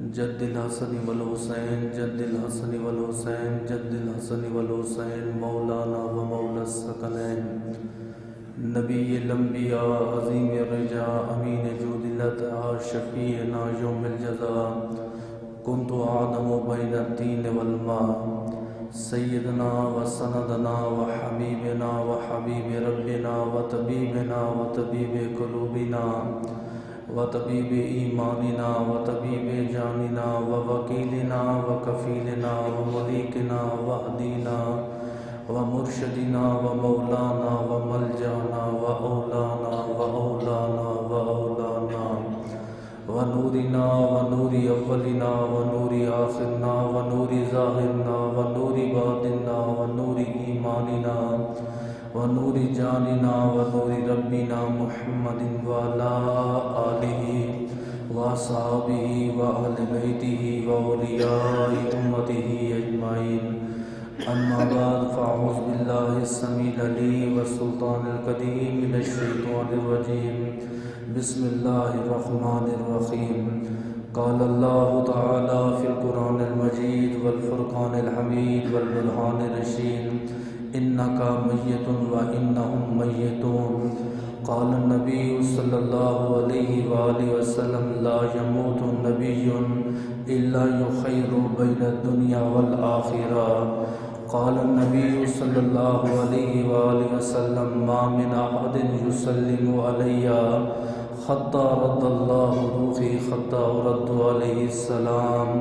جد الحسن والحسین جد الحسن والحسین جد الحسن والحسین مولانا و مولا الثقلین نبی الانبیاء عظیم الرجاء امین جود العطاء شفیعنا یوم الجزاء کنت آدم بین الدین والماء سیدنا و سندنا و حبیبنا و حبیب ربنا و طبیبنا و طبیب قلوبنا و طبیب ایماننا و طبیب جاننا و وکیلنا و کفیلنا و ملیکنا و ہدینا و مرشدنا و مولانا و ملجانا و اولانا و اولانا و اولانا و نورنا و نور اولنا و نور آخرنا و نور ظاہرنا و نور باطننا و نور ایماننا و نور جاننا و نور ربنا محمد وعلى آلہ و صحابہ و اہل بیتہ و اولیاء امتہ اجمعین اما بعد فاعوذ باللہ السمیع العلیم والسلطان القدیم من الشیطان الرجیم بسم اللہ الرحمن الرحیم قال اللہ تعالی فی القرآن المجید والفرقان الحمید والبرہان الرشید انکا میت و انہم میتون قال النبی صلی اللہ علیہ وآلہ وسلم لا يموت نبی الا يخیر بین الدنیا والآخرہ قال النبی صلی اللہ علیہ وآلہ وسلم ما من احد يسلم علی حتی رد اللہ روحی حتی رد علیہ السلام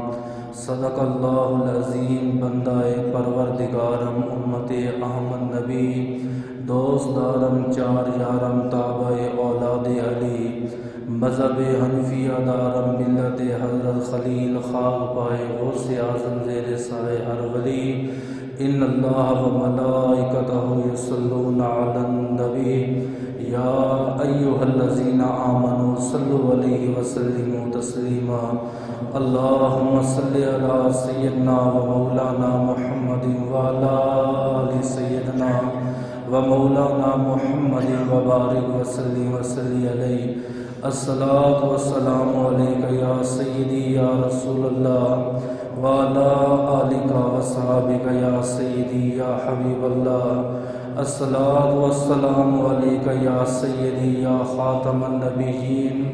صدق اللہ العظیم بندہ پروردگارم امت احمد نبی دوست دارم چار یارم تابع اولاد علی مذہب حنفیہ دارم ملت حضرت خلیل خاک پائے غوث اعظم زیر سائے ہر ولی ان اللہ و ملائکتہ یصلون علی النبی یا ایہا الذین آمنوا صلوا علیہ وسلموا تسلیما اللہم صلی علی سیدنا و مولانا محمد وعلی آل سیدنا و مولانا محمد وبارک وسلم وسلی علیہ الصلاۃ والسلام علیک یا سیدی یا رسول اللہ وعلی آلک و صحابک یا سیدی یا حبیب اللہ الصلاۃ والسلام علیک یا سیدی یا خاتم النبیین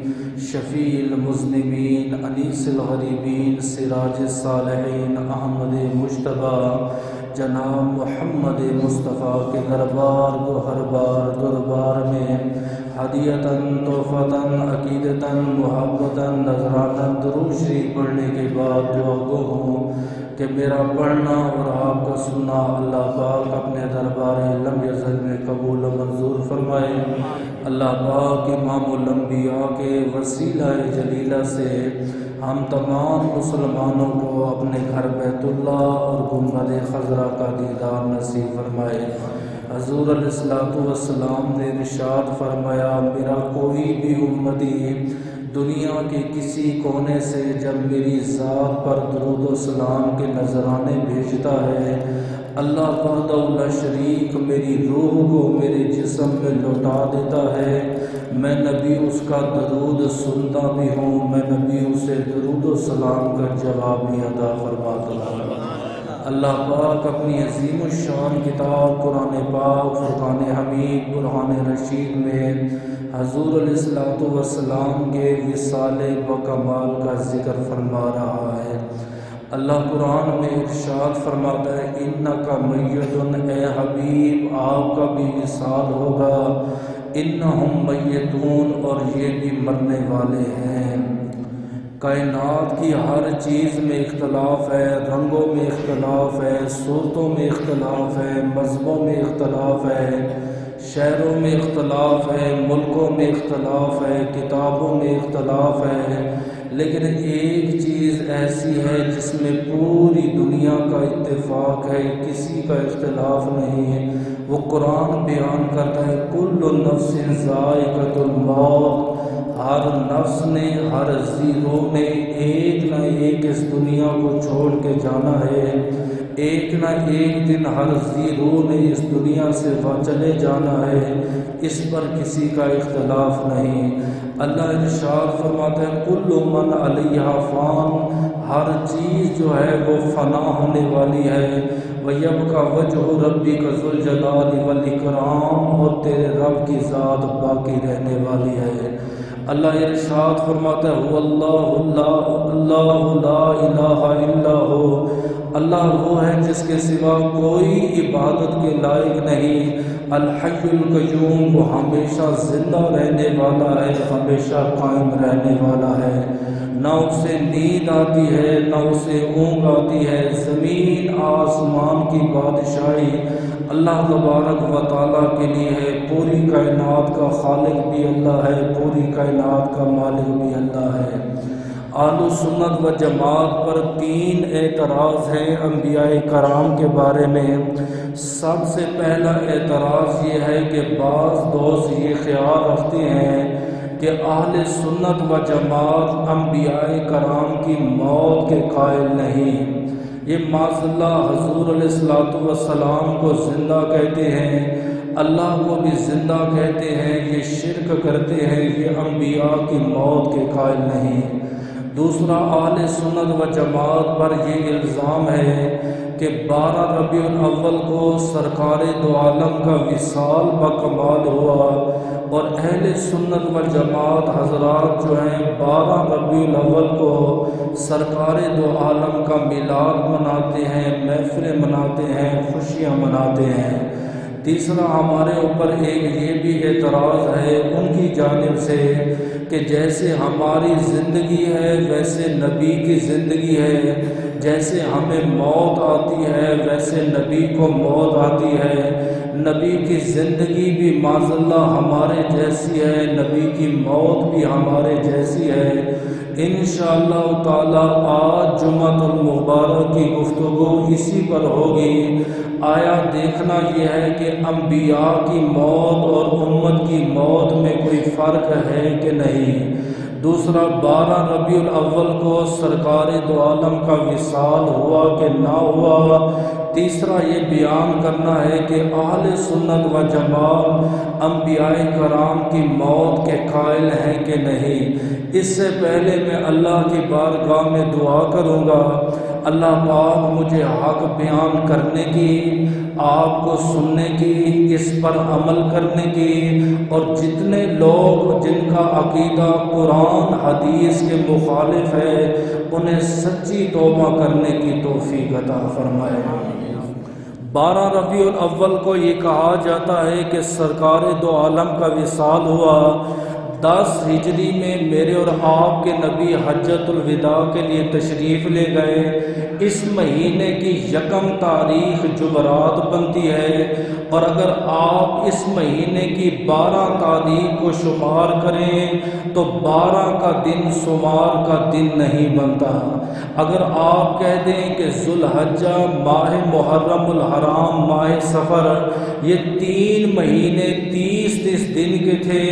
شفیع المذنبین انیس الغریبین سراج الصالحین احمد مجتبیٰ جناب محمد مصطفیٰ کے دربار کو ہر بار دربار میں ہدیتاً تحفتاً عقیدتاً محبتاً نذراناً درود شریف پڑھنے کے بعد دعا گو ہوں کہ میرا پڑھنا اور آپ کا سننا اللہ پاک اپنے دربار لم یزل میں قبول و منظور فرمائے۔ اللہ پاک امام الانبیاء کے وسیلہ جلیلہ سے ہم تمام مسلمانوں کو اپنے گھر بیت اللہ اور گنبد خضرا کا دیدار نصیب فرمائے۔ حضور علیہ الصلوۃ والسلام نے ارشاد فرمایا میرا کوئی بھی امتی دنیا کے کسی کونے سے جب میری ذات پر درود و سلام کے نذرانے بھیجتا ہے اللہ وحدہ لا شریک میری روح کو میرے جسم میں لوٹا دیتا ہے۔ میں نبی اس کا درود سنتا بھی ہوں، میں نبی اسے درود و سلام کا جواب بھی عطا فرماتا ہوں۔ اللہ پاک اپنی عظیم الشان کتاب قرآن پاک فرقان حمید برہان رشید میں حضور علیہ الصلوۃ والسلام کے وصال بکمال کا ذکر فرما رہا ہے۔ اللہ قرآن میں ارشاد فرماتا ہے انکا میت، اے حبیب آپ کا بھی وصال ہوگا، انہم میتون اور یہ بھی مرنے والے ہیں۔ کائنات کی ہر چیز میں اختلاف ہے، رنگوں میں اختلاف ہے، صورتوں میں اختلاف ہے، مذہبوں میں اختلاف ہے، شہروں میں اختلاف ہے، ملکوں میں اختلاف ہے، کتابوں میں اختلاف ہے، لیکن ایک چیز ایسی ہے جس میں پوری دنیا کا اتفاق ہے، کسی کا اختلاف نہیں ہے۔ وہ قرآن بیان کرتا ہے کل نفس ذائقۃ الموت، ہر نفس نے ہر ذی روح نے ایک نہ ایک اس دنیا کو چھوڑ کے جانا ہے، ایک نہ ایک دن ہر ذی روح نے اس دنیا سے چلے جانا ہے، اس پر کسی کا اختلاف نہیں۔ اللہ ارشاد فرماتے ہیں کل من علیہا فان، ہر چیز جو ہے وہ فنا ہونے والی ہے، وَيَبْقَى وَجْهُ رَبِّكَ ذُو الْجَلَالِ وَالْإِكْرَامِ، اور تیرے رب کی ذات باقی رہنے والی ہے۔ اللہ ارشاد فرماتا ہے هُوَ اللَّهُ لَا إِلَٰهَ إِلَّا هُوَ، اللہ وہ ہے جس کے سوا کوئی عبادت کے لائق نہیں، الحی القیوم، وہ ہمیشہ زندہ رہنے والا ہے، ہمیشہ قائم رہنے والا ہے، نہ اسے نیند آتی ہے نہ اسے اونگ آتی ہے۔ زمین آسمان کی بادشاہی اللہ تبارک و تعالیٰ کے لیے ہے، پوری کائنات کا خالق بھی اللہ ہے، پوری کائنات کا مالک بھی اللہ ہے۔ اہل سنت و جماعت پر 3 اعتراض ہیں انبیاء کرام کے بارے میں۔ سب سے پہلا اعتراض یہ ہے کہ بعض دوست یہ خیال رکھتے ہیں کہ اہل سنت و جماعت انبیاء کرام کی موت کے قائل نہیں، یہ معاذ اللہ حضور علیہ السلام کو زندہ کہتے ہیں، اللہ کو بھی زندہ کہتے ہیں، یہ شرک کرتے ہیں، یہ انبیاء کی موت کے قائل نہیں۔ دوسرا، اہل سنت و جماعت پر یہ الزام ہے کہ 12 ربیع الاول کو سرکار دو عالم کا وصال بکمال ہوا، اور اہل سنت و جماعت حضرات جو ہیں 12 ربیع الاول کو سرکار دو عالم کا میلاد مناتے ہیں، محفلیں مناتے ہیں، خوشیاں مناتے ہیں۔ تیسرا، ہمارے اوپر ایک یہ بھی اعتراض ہے ان کی جانب سے کہ جیسے ہماری زندگی ہے ویسے نبی کی زندگی ہے، جیسے ہمیں موت آتی ہے ویسے نبی کو موت آتی ہے، نبی کی زندگی بھی معاذ اللہ ہمارے جیسی ہے، نبی کی موت بھی ہمارے جیسی ہے۔ انشاءاللہ تعالی آج جمعۃ المبارک کی گفتگو اسی پر ہوگی۔ آیا دیکھنا یہ ہے کہ انبیاء کی موت اور امت کی موت میں کوئی فرق ہے کہ نہیں۔ دوسرا، 12 ربیع الاول کو سرکار دو عالم کا وصال ہوا کہ نہ ہوا۔ تیسرا، یہ بیان کرنا ہے کہ اہل سنت و جماعت انبیاء کرام کی موت کے قائل ہیں کہ نہیں۔ اس سے پہلے میں اللہ کی بارگاہ میں دعا کروں گا، اللہ پاک مجھے حق بیان کرنے کی، آپ کو سننے کی، اس پر عمل کرنے کی، اور جتنے لوگ جن کا عقیدہ قرآن حدیث کے مخالف ہے انہیں سچی توبہ کرنے کی توفیق عطا فرمائے۔ 12 ربیع الاول کو یہ کہا جاتا ہے کہ سرکار دو عالم کا وصال ہوا۔ 10 ہجری میں میرے اور آپ کے نبی حجۃ الوداع کے لیے تشریف لے گئے۔ اس مہینے کی 1 تاریخ جمعرات بنتی ہے، اور اگر آپ اس مہینے کی 12 تاریخ کو شمار کریں تو 12 کا دن سوموار کا دن نہیں بنتا۔ اگر آپ کہہ دیں کہ ذوالحجہ، ماہ محرم الحرام، ماہ سفر، یہ 3 مہینے 30 دن کے تھے،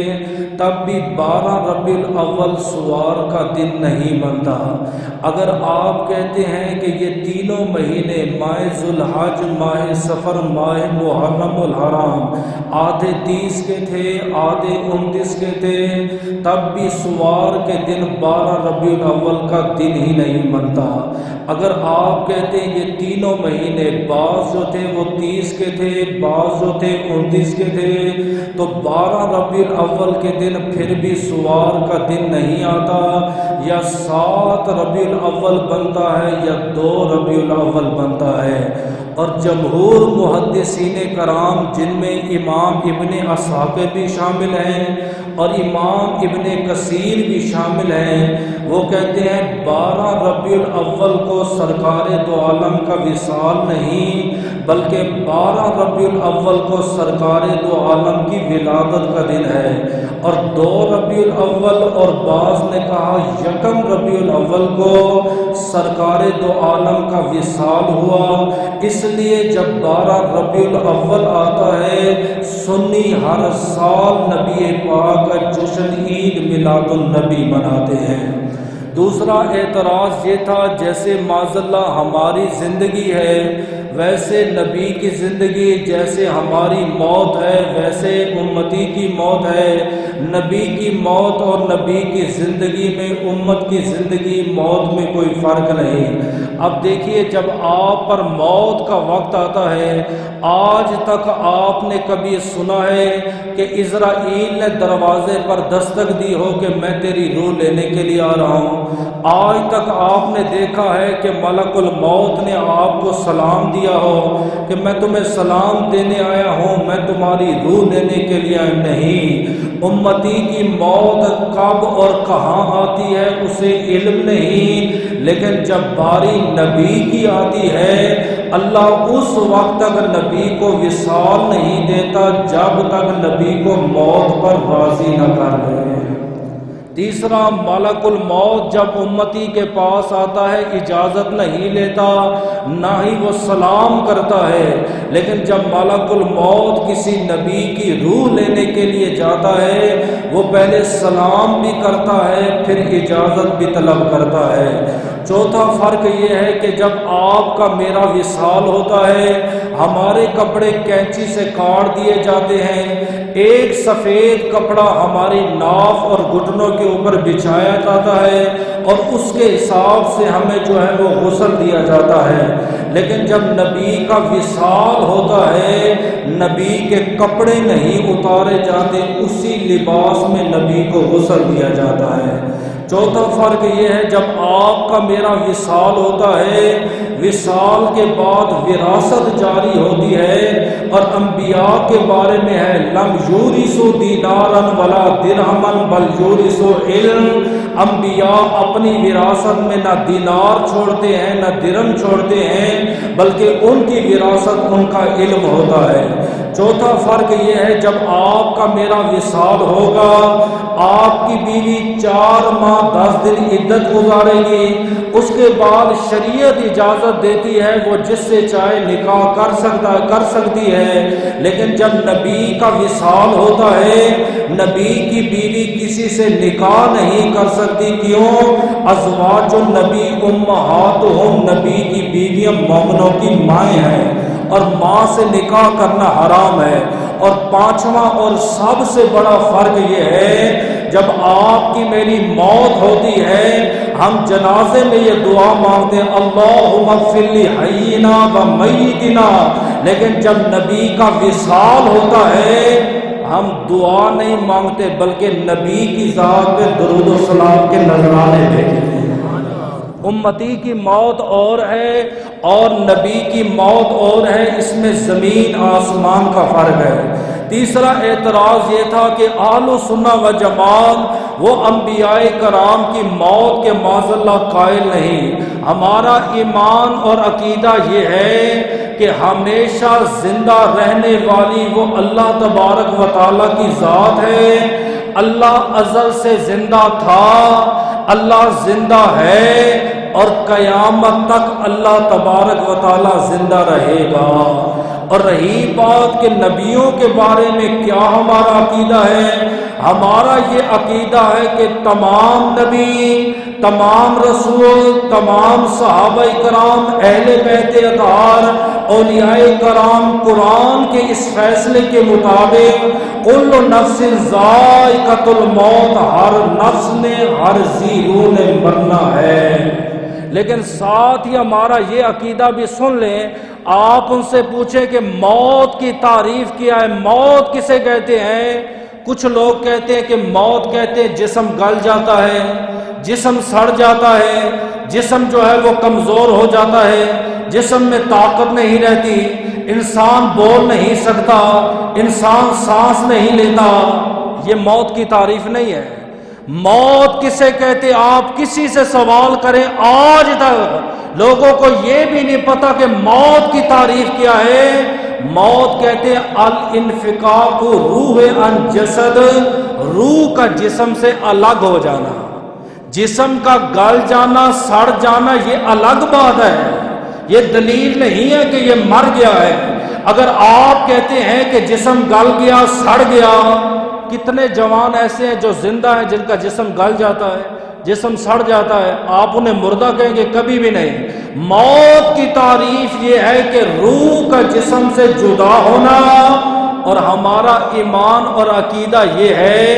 تب بھی 12 ربیع الاول سوار کا دن نہیں بنتا۔ اگر آپ کہتے ہیں کہ یہ تینوں مہینے ماہ ذوالحج، ماہ سفر، ماہ محرم الحرام آدھے 30 کے تھے، آدھے 29 کے تھے، تب بھی سوار کے دن 12 ربیع الاول کا دن ہی نہیں بنتا۔ اگر آپ کہتے ہیں یہ تینوں مہینے بعض جو تھے وہ 30 کے تھے، بعض جو تھے 29 کے تھے، تو 12 ربیع الاول کے دن پھر بھی سوار کا دن نہیں آتا، یا 7 ربیع الاول بنتا ہے یا 2 ربیع الاول بنتا ہے۔ اور جمہور محدثین کرام جن میں امام ابن اسحاق بھی شامل ہیں اور امام ابن کثیر بھی شامل ہیں، وہ کہتے ہیں 12 ربیع الاول کو سرکار دو عالم کا وصال نہیں بلکہ 12 ربیع الاول کو سرکار دو عالم کی ولادت کا دن ہے، اور 2 ربیع الاول، اور بعض نے کہا 1 ربیع الاول کو سرکار دو عالم کا وصال ہوا۔ اس لیے جب 12 ربیع الاول آتا ہے سنی ہر سال نبی پاک کا جشن عید میلاد النبی مناتے ہیں۔ دوسرا اعتراض یہ تھا جیسے معاذ اللہ ہماری زندگی ہے ویسے نبی کی زندگی، جیسے ہماری موت ہے ویسے امتی کی موت ہے۔ نبی کی موت اور نبی کی زندگی میں امت کی زندگی موت میں کوئی فرق نہیں۔ اب دیکھیے جب آپ پر موت کا وقت آتا ہے، آج تک آپ نے کبھی سنا ہے کہ عزرائیل نے دروازے پر دستک دی ہو کہ میں تیری روح لینے کے لیے آ رہا ہوں؟ آج تک آپ نے دیکھا ہے کہ ملک الموت نے آپ کو سلام دیا ہو کہ میں تمہیں سلام دینے آیا ہوں، میں تمہاری روح لینے کے لیے نہیں؟ امتی کی موت کب اور کہاں آتی ہے اسے علم نہیں، لیکن جب باری نبی کی آتی ہے اللہ اس وقت تک نبی کو وصال نہیں دیتا جب تک نبی کو موت پر راضی نہ کر لے۔ تیسرا، ملک الموت جب امتی کے پاس آتا ہے اجازت نہیں لیتا، نہ ہی وہ سلام کرتا ہے، لیکن جب ملک الموت کسی نبی کی روح لینے کے لیے جاتا ہے وہ پہلے سلام بھی کرتا ہے پھر اجازت بھی طلب کرتا ہے۔ چوتھا فرق یہ ہے کہ جب آپ کا میرا وصال ہوتا ہے ہمارے کپڑے کینچی سے کاٹ دیے جاتے ہیں، ایک سفید کپڑا ہماری ناف اور گھٹنوں کے اوپر بچھایا جاتا ہے اور اس کے حساب سے ہمیں جو ہے وہ غسل دیا جاتا ہے، لیکن جب نبی کا وصال ہوتا ہے نبی کے کپڑے نہیں اتارے جاتے، اسی لباس میں نبی کو غسل دیا جاتا ہے۔ چوتھا فرق یہ ہے جب آپ کا میرا وصال ہوتا ہے وصال کے بعد وراثت جاری ہوتی ہے، اور انبیاء کے بارے میں ہے لم یورثوا دینارا ولا درہما بل یورثوا علم۔ انبیاء اپنی وراثت میں نہ دینار چھوڑتے ہیں نہ درہم چھوڑتے ہیں، بلکہ ان کی وراثت ان کا علم ہوتا ہے۔ چوتھا فرق یہ ہے جب آپ کا میرا وصال ہوگا آپ کی بیوی 4 ماہ 10 دن عدت گزارے گی، اس کے بعد شریعت اجازت دیتی ہے وہ جس سے چاہے نکاح کر سکتی ہے، لیکن جب نبی کا وصال ہوتا ہے نبی کی بیوی کسی سے نکاح نہیں کر سکتی۔ کیوں؟ ازواج النبی امہاتہم، نبی کی بیویاں مومنوں کی مائیں ہیں اور ماں سے نکاح کرنا حرام ہے۔ اور پانچواں اور سب سے بڑا فرق یہ ہے جب آپ کی میری موت ہوتی ہے ہم جنازے میں یہ دعا مانگتے ہیں اللہم اغفر لحینا و میتنا، لیکن جب نبی کا وصال ہوتا ہے ہم دعا نہیں مانگتے بلکہ نبی کی ذات پہ درود و سلام کے نذرانے بھیجتے ہیں۔ امتی کی موت اور ہے اور نبی کی موت اور ہے، اس میں زمین آسمان کا فرق ہے۔ تیسرا اعتراض یہ تھا کہ اہل سنہ و جماعت وہ انبیاء کرام کی موت کے معاذ اللہ قائل نہیں۔ ہمارا ایمان اور عقیدہ یہ ہے کہ ہمیشہ زندہ رہنے والی وہ اللہ تبارک و تعالیٰ کی ذات ہے۔ اللہ ازل سے زندہ تھا، اللہ زندہ ہے اور قیامت تک اللہ تبارک و تعالیٰ زندہ رہے گا۔ اور رہی بات کہ نبیوں کے بارے میں کیا ہمارا عقیدہ ہے، ہمارا یہ عقیدہ ہے کہ تمام نبی، تمام رسول، تمام صحابہ کرام، اہل بیت اطہار، اولیاء کرام قرآن کے اس فیصلے کے مطابق کل نفس ذائقۃ الموت، ہر نفس نے ہر ذی روح نے مرنا ہے۔ لیکن ساتھ ہی ہمارا یہ عقیدہ بھی سن لیں، آپ ان سے پوچھیں کہ موت کی تعریف کیا ہے، موت کسے کہتے ہیں؟ کچھ لوگ کہتے ہیں کہ موت کہتے ہیں جسم گل جاتا ہے، جسم سڑ جاتا ہے، جسم جو ہے وہ کمزور ہو جاتا ہے، جسم میں طاقت نہیں رہتی، انسان بول نہیں سکتا، انسان سانس نہیں لیتا۔ یہ موت کی تعریف نہیں ہے۔ موت کسے کہتے آپ کسی سے سوال کریں، آج تک لوگوں کو یہ بھی نہیں پتا کہ موت کی تعریف کیا ہے۔ موت کہتے ہیں الانفکاک روح عن جسد، روح کا جسم سے الگ ہو جانا، جسم کا گل جانا، سڑ جانا، یہ الگ بات ہے، یہ دلیل نہیں ہے کہ یہ مر گیا ہے۔ اگر آپ کہتے ہیں کہ جسم گل گیا، سڑ گیا، کتنے جوان ایسے ہیں جو زندہ ہیں جن کا جسم گل جاتا ہے، جسم سڑ جاتا ہے، آپ انہیں مردہ کہیں گے؟ کبھی بھی نہیں۔ موت کی تعریف یہ ہے کہ روح کا جسم سے جدا ہونا، اور ہمارا ایمان اور عقیدہ یہ ہے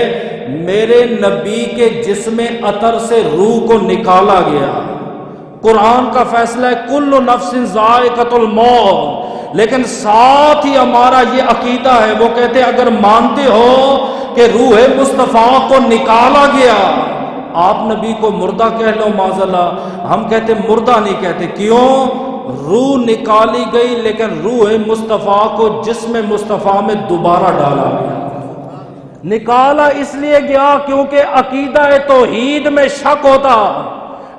میرے نبی کے جسم اطہر سے روح کو نکالا گیا۔ قرآن کا فیصلہ ہے کل نفس ذائقۃ الموت، لیکن ساتھ ہی ہمارا یہ عقیدہ ہے، وہ کہتے ہیں اگر مانتے ہو کہ روح مصطفیٰ کو نکالا گیا، آپ نبی کو مردہ کہہ لو معاذ اللہ، ہم کہتے مردہ نہیں کہتے۔ کیوں؟ روح نکالی گئی، لیکن روح مصطفیٰ کو جسم مصطفیٰ میں دوبارہ ڈالا گیا۔ نکالا اس لیے گیا کیونکہ عقیدہ توحید میں شک ہوتا۔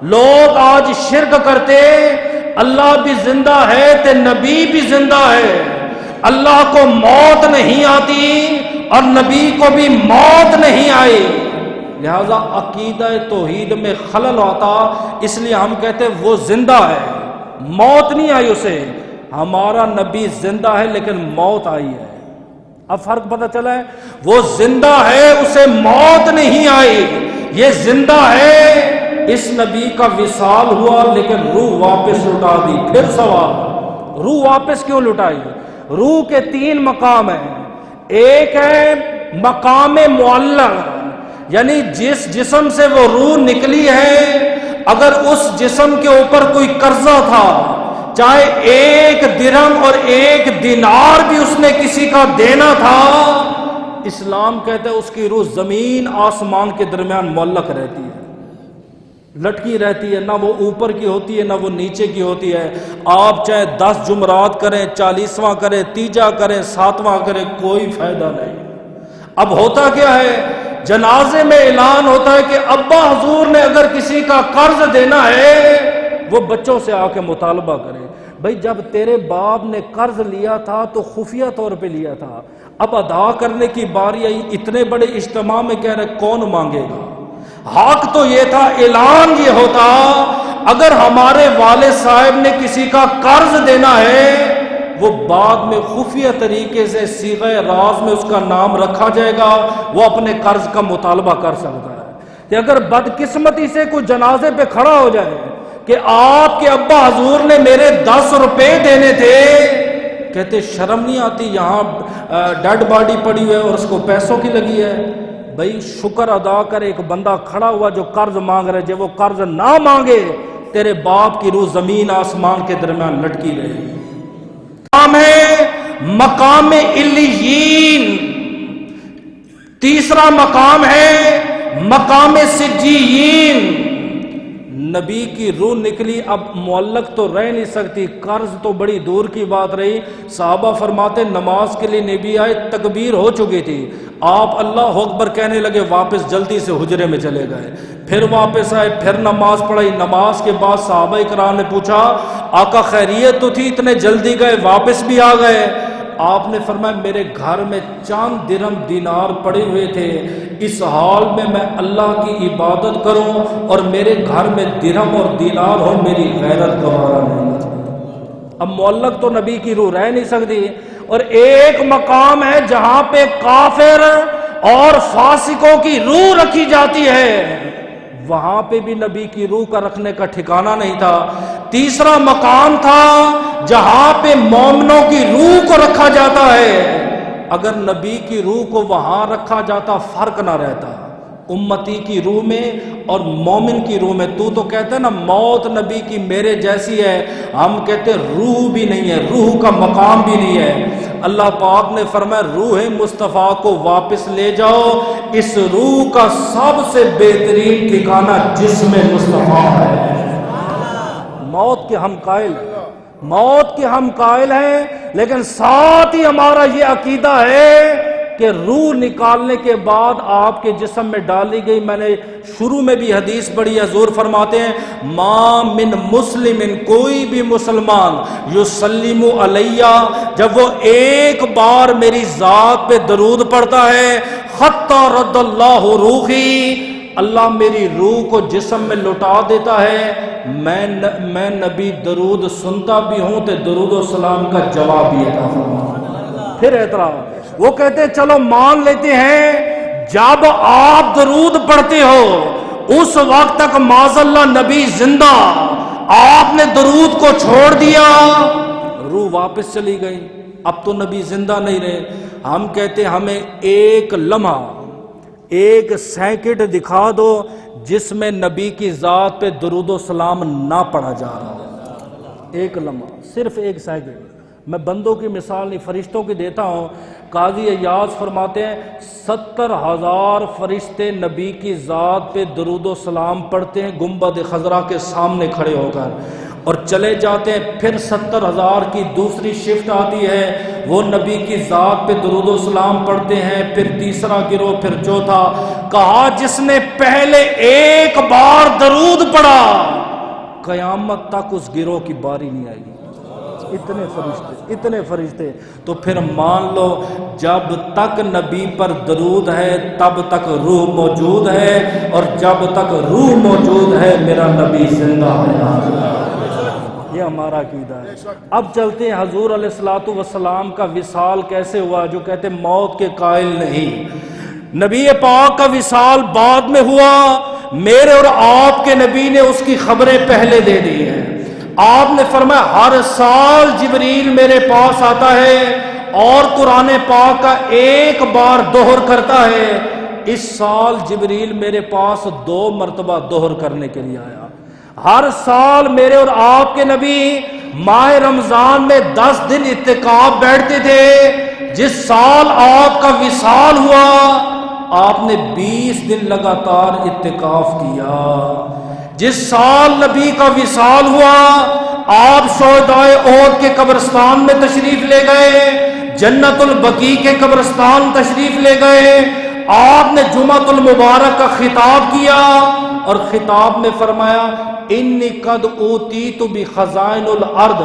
لوگ آج شرک کرتے، اللہ بھی زندہ ہے تے نبی بھی زندہ ہے، اللہ کو موت نہیں آتی اور نبی کو بھی موت نہیں آئی، لہذا عقیدہ توحید میں خلل ہوتا، اس لیے ہم کہتے وہ زندہ ہے، موت نہیں آئی اسے۔ ہمارا نبی زندہ ہے لیکن موت آئی ہے۔ اب فرق پتہ چلا ہے، وہ زندہ ہے اسے موت نہیں آئی، یہ زندہ ہے، اس نبی کا وصال ہوا لیکن روح واپس لٹا دی۔ پھر سوال، روح واپس کیوں لٹائی؟ روح کے 3 مقام ہیں۔ ایک ہے مقام معلق، یعنی جس جسم سے وہ روح نکلی ہے، اگر اس جسم کے اوپر کوئی قرضہ تھا، چاہے 1 درہم اور 1 دینار بھی اس نے کسی کا دینا تھا، اسلام کہتا ہے اس کی روح زمین آسمان کے درمیان معلق رہتی ہے، لٹکی رہتی ہے، نہ وہ اوپر کی ہوتی ہے نہ وہ نیچے کی ہوتی ہے۔ آپ چاہے 10 جمعرات کریں، 40واں کریں، 30 کریں، 7واں کریں، کوئی فائدہ نہیں۔ اب ہوتا کیا ہے، جنازے میں اعلان ہوتا ہے کہ ابا حضور نے اگر کسی کا قرض دینا ہے، وہ بچوں سے آ کے مطالبہ کرے۔ بھئی جب تیرے باپ نے قرض لیا تھا تو خفیہ طور پہ لیا تھا، اب ادا کرنے کی باری آئی، اتنے بڑے اجتماع میں کہہ رہے کون مانگے گا؟ حق تو یہ تھا، اعلان یہ ہوتا اگر ہمارے والد صاحب نے کسی کا قرض دینا ہے، وہ بعد میں خفیہ طریقے سے صیغہ راز میں اس کا نام رکھا جائے گا، وہ اپنے قرض کا مطالبہ کر سکتا ہے۔ کہ اگر بدقسمتی سے کوئی جنازے پہ کھڑا ہو جائے کہ آپ کے ابا حضور نے میرے 10 روپے دینے تھے، کہتے شرم نہیں آتی، یہاں ڈیڈ باڈی پڑی ہوئی ہے اور اس کو پیسوں کی لگی ہے؟ بھائی شکر ادا کر، ایک بندہ کھڑا ہوا جو قرض مانگ رہے، جب وہ قرض نہ مانگے تیرے باپ کی روح زمین آسمان کے درمیان لٹکی رہے۔ مقام ہے مقام علیین، تیسرا مقام ہے مقام سجیین۔ نبی کی روح نکلی، اب معلق تو رہ نہیں سکتی، قرض تو بڑی دور کی بات رہی۔ صحابہ فرماتے نماز کے لیے نبی آئے، تکبیر ہو چکی تھی، آپ اللہ اکبر کہنے لگے، واپس جلدی سے حجرے میں چلے گئے، پھر واپس آئے، پھر نماز پڑھائی۔ نماز کے بعد صحابہ کرام نے پوچھا آقا خیریت تو تھی، اتنے جلدی گئے واپس بھی آ گئے؟ آپ نے فرمایا میرے گھر میں چاند درہم دینار پڑے ہوئے تھے، اس حال میں میں اللہ کی عبادت کروں اور میرے گھر میں درہم اور دینار ہو، میری غیرت گوارا نہیں۔ اب معلق تو نبی کی روح رہ نہیں سکتی۔ اور ایک مقام ہے جہاں پہ کافر اور فاسقوں کی روح رکھی جاتی ہے، وہاں پہ بھی نبی کی روح کا رکھنے کا ٹھکانہ نہیں تھا۔ تیسرا مقام تھا جہاں پہ مومنوں کی روح کو رکھا جاتا ہے، اگر نبی کی روح کو وہاں رکھا جاتا فرق نہ رہتا، امتی کی روح میں اور مومن کی روح میں۔ تو کہتا ہے نا موت نبی کی میرے جیسی ہے، ہم کہتے روح بھی نہیں ہے، روح کا مقام بھی نہیں ہے۔ اللہ پاک نے فرمایا روح مصطفیٰ کو واپس لے جاؤ، اس روح کا سب سے بہترین ٹھکانہ جسم مصطفیٰ ہے۔ موت کے ہم قائل ہیں، موت کے ہم قائل ہیں، لیکن ساتھ ہی ہمارا یہ عقیدہ ہے کہ روح نکالنے کے بعد آپ کے جسم میں ڈالی گئی۔ میں نے شروع میں بھی حدیث پڑھی، حضور فرماتے ہیں ما من مسلم، کوئی بھی مسلمان یسلم علیہ، جب وہ ایک بار میری ذات پہ درود پڑھتا ہے، حتی رد اللہ روحی، اللہ میری روح کو جسم میں لوٹا دیتا ہے، میں نبی درود سنتا بھی ہوں تو درود و سلام کا جواب بھی عطا فرماتا۔ پھر اعتراف، وہ کہتے چلو مان لیتے ہیں جب آپ درود پڑھتے ہو اس وقت تک معاذاللہ نبی زندہ، آپ نے درود کو چھوڑ دیا، روح واپس چلی گئی، اب تو نبی زندہ نہیں رہے۔ ہم کہتے ہمیں ایک لمحہ، ایک سیکنڈ دکھا دو جس میں نبی کی ذات پہ درود و سلام نہ پڑھا جا رہا ہو، ایک لمحہ، صرف ایک سیکنڈ۔ میں بندوں کی مثال نہیں، فرشتوں کی دیتا ہوں۔ قاضی ایاز فرماتے ہیں 70,000 فرشتے نبی کی ذات پہ درود و سلام پڑھتے ہیں گنبد خضرا کے سامنے کھڑے ہو کر، اور چلے جاتے ہیں۔ پھر 70,000 کی دوسری شفٹ آتی ہے، وہ نبی کی ذات پہ درود و سلام پڑھتے ہیں، پھر تیسرا گروہ، پھر چوتھا۔ کہا جس نے پہلے ایک بار درود پڑھا قیامت تک اس گروہ کی باری نہیں آئے گی۔ اتنے فرشتے، اتنے فرشتے۔ تو پھر مان لو جب تک نبی پر درود ہے تب تک روح موجود ہے، اور جب تک روح موجود ہے میرا نبی زندہ ہے۔ یہ ہمارا عقیدہ ہے۔ اب چلتے ہیں حضور علیہ الصلوۃ والسلام کا وصال کیسے ہوا، جو کہتے موت کے قائل نہیں۔ نبی پاک کا وصال بعد میں ہوا، میرے اور آپ کے نبی نے اس کی خبریں پہلے دے دی ہیں۔ آپ نے فرمایا ہر سال جبریل میرے پاس آتا ہے اور قرآن پاک کا ایک بار دوہر کرتا ہے۔ اس سال جبریل میرے پاس 2 مرتبہ دوہر کرنے کے لیے آیا۔ ہر سال میرے اور آپ کے نبی ماہ رمضان میں 10 دن اعتکاف بیٹھتے تھے۔ جس سال آپ کا وصال ہوا آپ نے 20 دن لگاتار اعتکاف کیا۔ جس سال نبی کا وصال ہوا آپ شہدائے احد کے قبرستان میں تشریف لے گئے، جنت البقیع کے قبرستان تشریف لے گئے۔ آپ نے جمعۃ المبارک کا خطاب کیا اور خطاب میں فرمایا انی قد اوتیت بخزائن الارض،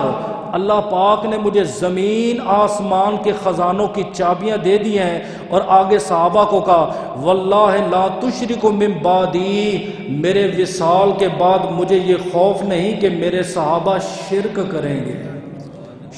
اللہ پاک نے مجھے زمین آسمان کے خزانوں کی چابیاں دے دی ہیں۔ اور آگے صحابہ کو کہا واللہ لا تشرک من بعدی، میرے وصال کے بعد مجھے یہ خوف نہیں کہ میرے صحابہ شرک کریں گے۔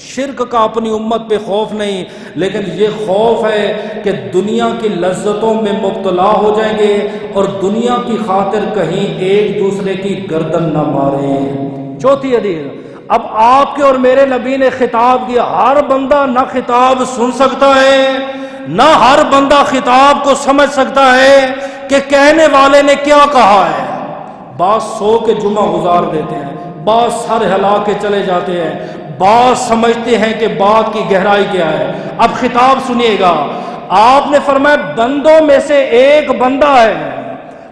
شرک کا اپنی امت پہ خوف نہیں، لیکن یہ خوف ہے کہ دنیا کی لذتوں میں مبتلا ہو جائیں گے اور دنیا کی خاطر کہیں ایک دوسرے کی گردن نہ ماریں۔ چوتھی حدیث، اب آپ کے اور میرے نبی نے خطاب کیا، ہر بندہ نہ خطاب سن سکتا ہے نہ ہر بندہ خطاب کو سمجھ سکتا ہے کہ کہنے والے نے کیا کہا ہے۔ بعض سو کے جمعہ گزار دیتے ہیں، بعض سر ہلا کے چلے جاتے ہیں، بعض سمجھتے ہیں کہ بات کی گہرائی کیا ہے۔ اب خطاب سنیے گا، آپ نے فرمایا بندوں میں سے ایک بندہ ہے،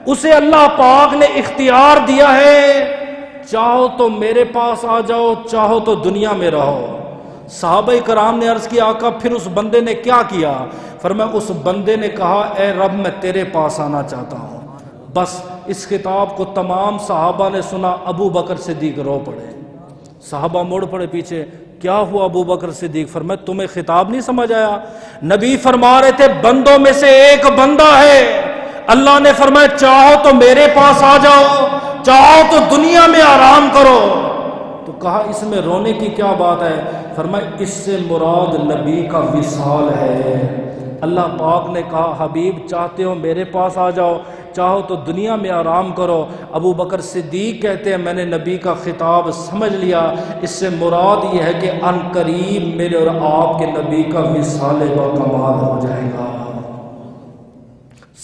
اسے اللہ پاک نے اختیار دیا ہے، چاہو تو میرے پاس آ جاؤ، چاہو تو دنیا میں رہو۔ صحابہ کرام نے عرض کیا آقا پھر اس بندے نے کیا کیا؟ فرمایا اس بندے نے کہا اے رب میں تیرے پاس آنا چاہتا ہوں۔ بس اس خطاب کو تمام صحابہ نے سنا، ابو بکر صدیق رو پڑے، صحابہ مڑ پڑے پیچھے، کیا ہوا ابو بکر صدیق؟ فرمایا تمہیں خطاب نہیں سمجھ آیا؟ نبی فرما رہے تھے بندوں میں سے ایک بندہ ہے، اللہ نے فرمایا چاہو تو میرے پاس آ جاؤ، چاہو تو دنیا میں آرام کرو۔ تو کہا اس میں رونے کی کیا بات ہے؟ فرمایا اس سے مراد نبی کا وصال ہے۔ اللہ پاک نے کہا حبیب چاہتے ہو میرے پاس آ جاؤ، چاہو تو دنیا میں آرام کرو۔ ابو بکر صدیق کہتے ہیں میں نے نبی کا خطاب سمجھ لیا، اس سے مراد یہ ہے کہ ان قریب میرے اور آپ کے نبی کا وصال با کمال ہو جائے گا۔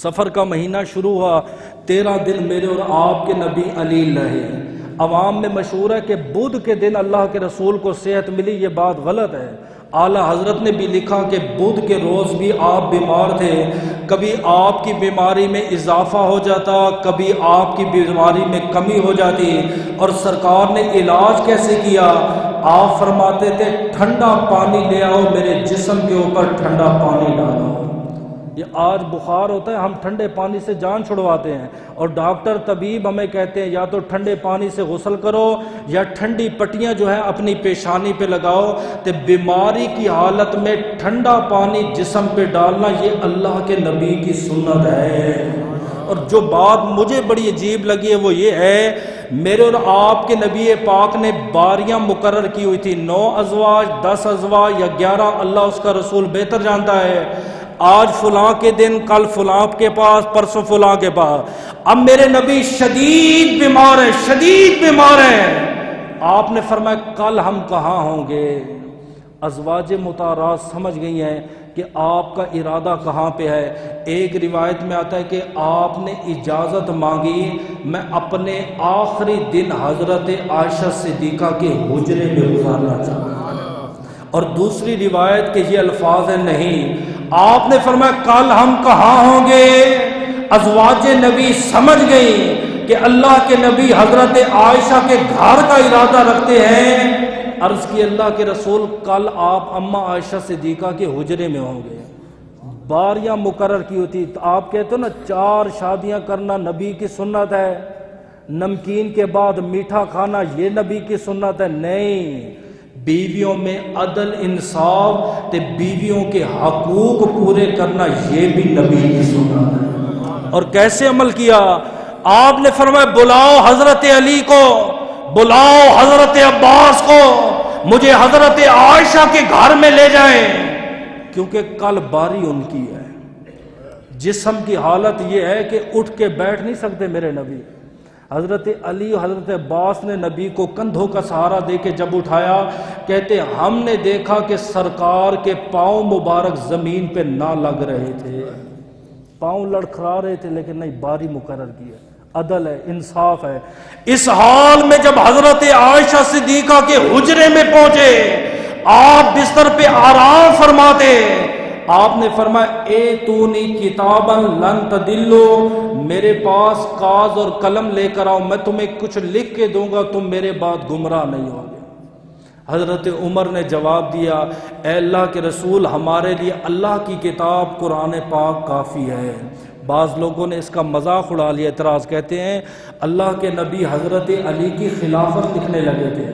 سفر کا مہینہ شروع ہوا، 13 دن میرے اور آپ کے نبی علیل رہے۔ عوام میں مشہور ہے کہ بدھ کے دن اللہ کے رسول کو صحت ملی، یہ بات غلط ہے۔ اعلیٰ حضرت نے بھی لکھا کہ بدھ کے روز بھی آپ بیمار تھے، کبھی آپ کی بیماری میں اضافہ ہو جاتا، کبھی آپ کی بیماری میں کمی ہو جاتی، اور سرکار نے علاج کیسے کیا؟ آپ فرماتے تھے ٹھنڈا پانی لے آؤ، میرے جسم کے اوپر ٹھنڈا پانی ڈالو۔ یہ آج بخار ہوتا ہے ہم ٹھنڈے پانی سے جان چھڑواتے ہیں، اور ڈاکٹر طبیب ہمیں کہتے ہیں یا تو ٹھنڈے پانی سے غسل کرو یا ٹھنڈی پٹیاں جو ہیں اپنی پیشانی پہ لگاؤ۔ تو بیماری کی حالت میں ٹھنڈا پانی جسم پہ ڈالنا یہ اللہ کے نبی کی سنت ہے۔ اور جو بات مجھے بڑی عجیب لگی ہے وہ یہ ہے میرے اور آپ کے نبی پاک نے باریاں مقرر کی ہوئی تھی، 9 ازواج 10 ازواج یا 11، اللہ اس کا رسول بہتر جانتا ہے۔ آج فلاں کے دن، کل فلاں کے پاس، پرسوں فلاں کے پاس. اب میرے نبی شدید بیمار ہیں، شدید بیمار ہیں. آپ نے فرمایا کل ہم کہاں ہوں گے؟ ازواج مطہرات سمجھ گئی ہیں کہ آپ کا ارادہ کہاں پہ ہے. ایک روایت میں آتا ہے کہ آپ نے اجازت مانگی میں اپنے آخری دن حضرت عائشہ صدیقہ کے حجرے میں گزارنا چاہتا ہوں. اور دوسری روایت کے یہ الفاظ ہیں نہیں، آپ نے فرمایا کل ہم کہاں ہوں گے؟ ازواج نبی سمجھ گئی کہ اللہ کے نبی حضرت عائشہ کے گھر کا ارادہ رکھتے ہیں. عرض کی اللہ کے رسول کل آپ اماں عائشہ صدیقہ کے حجرے میں ہوں گے. باریاں مقرر کی ہوتی. تو آپ کہتے ہو نا 4 شادیاں کرنا نبی کی سنت ہے، نمکین کے بعد میٹھا کھانا یہ نبی کی سنت ہے. نہیں، بیویوں میں عدل انصاف تے بیویوں کے حقوق پورے کرنا یہ بھی نبی کی سنت ہے. اور کیسے عمل کیا؟ آپ نے فرمایا بلاؤ حضرت علی کو، بلاؤ حضرت عباس کو، مجھے حضرت عائشہ کے گھر میں لے جائیں، کیونکہ کل باری ان کی ہے. جسم کی حالت یہ ہے کہ اٹھ کے بیٹھ نہیں سکتے میرے نبی. حضرت علی حضرت عباس نے نبی کو کندھوں کا سہارا دے کے جب اٹھایا، کہتے ہم نے دیکھا کہ سرکار کے پاؤں مبارک زمین پہ نہ لگ رہے تھے، پاؤں لڑکھڑا رہے تھے، لیکن نہیں، باری مقرر کی ہے، عدل ہے، انصاف ہے. اس حال میں جب حضرت عائشہ صدیقہ کے حجرے میں پہنچے، آپ بستر پہ آرام فرماتے. آپ نے فرمایا ایتونی کتابا لن تدلو، میرے پاس کاغذ اور قلم لے کر آؤ، میں تمہیں کچھ لکھ کے دوں گا، تم میرے بعد گمراہ نہیں ہوگے. حضرت عمر نے جواب دیا اے اللہ کے رسول، ہمارے لیے اللہ کی کتاب قرآن پاک کافی ہے. بعض لوگوں نے اس کا مذاق اڑا لیا، اعتراض، کہتے ہیں اللہ کے نبی حضرت علی کی خلافت لکھنے لگے تھے،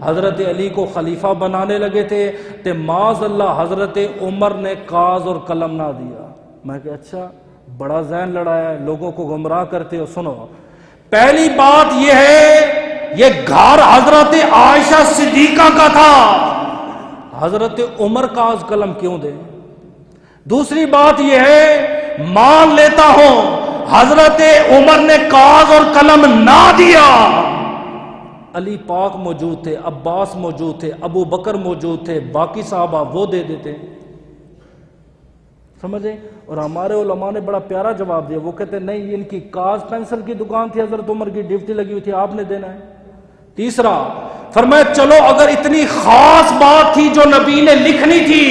حضرت علی کو خلیفہ بنانے لگے تھے، تے معاذ اللہ حضرت عمر نے کاغذ اور قلم نہ دیا. میں کہ اچھا بڑا ذہن لڑایا ہے، لوگوں کو گمراہ کرتے ہو. سنو، پہلی بات یہ ہے یہ گھر حضرت عائشہ صدیقہ کا تھا، حضرت عمر کاغذ قلم کیوں دے؟ دوسری بات یہ ہے مان لیتا ہوں حضرت عمر نے کاغذ اور قلم نہ دیا، علی پاک موجود تھے، عباس موجود تھے، ابو بکر موجود تھے، باقی صحابہ، وہ دے دیتے. سمجھیں؟ اور ہمارے علماء نے بڑا پیارا جواب دیا. وہ کہتے نہیں، ان کی کاغذ پینسل کی دکان تھی، حضرت عمر کی ڈیوٹی لگی ہوئی تھی، آپ نے دینا ہے. تیسرا فرمایا چلو اگر اتنی خاص بات تھی جو نبی نے لکھنی تھی،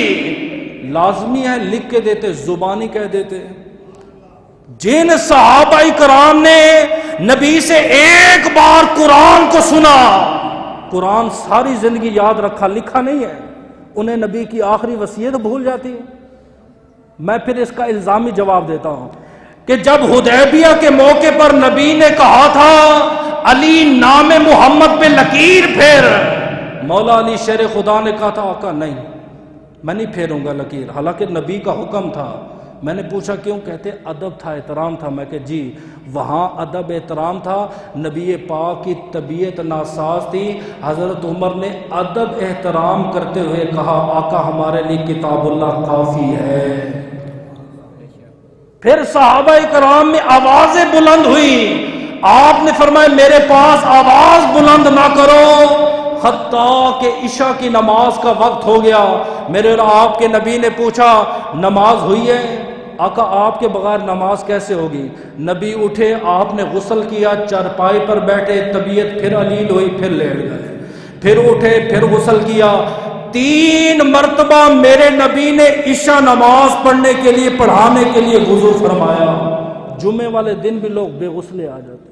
لازمی ہے لکھ کے دیتے، زبانی کہہ دیتے. جن صحابہ کرام نے نبی سے ایک بار قرآن کو سنا، قرآن ساری زندگی یاد رکھا، لکھا نہیں ہے، انہیں نبی کی آخری وصیت بھول جاتی ہے. میں پھر اس کا الزامی جواب دیتا ہوں کہ جب حدیبیہ کے موقع پر نبی نے کہا تھا علی نام محمد پہ لکیر پھیر، مولا علی شیر خدا نے کہا تھا آقا نہیں، میں نہیں پھیروں گا لکیر، حالانکہ نبی کا حکم تھا. میں نے پوچھا کیوں؟ کہتے ادب تھا، احترام تھا. میں کہ جی وہاں ادب احترام تھا، نبی پاک کی طبیعت ناساز تھی. حضرت عمر نے ادب احترام کرتے ہوئے کہا آقا ہمارے لیے کتاب اللہ کافی ہے. پھر صحابہ کرام میں آوازیں بلند ہوئی، آپ نے فرمایا میرے پاس آواز بلند نہ کرو، حتیٰ کہ عشاء کی نماز کا وقت ہو گیا. میرے اور آپ کے نبی نے پوچھا نماز ہوئی ہے؟ آقا آپ کے بغیر نماز کیسے ہوگی؟ نبی اٹھے، آپ نے غسل کیا، چارپائی پر بیٹھے، طبیعت پھر علیل ہوئی، پھر لیٹ گئے، پھر اٹھے، پھر غسل کیا. 3 مرتبہ میرے نبی نے عشاء نماز پڑھنے کے لیے، پڑھانے کے لیے وضو فرمایا. جمعے والے دن بھی لوگ بے غسلے آ جاتے،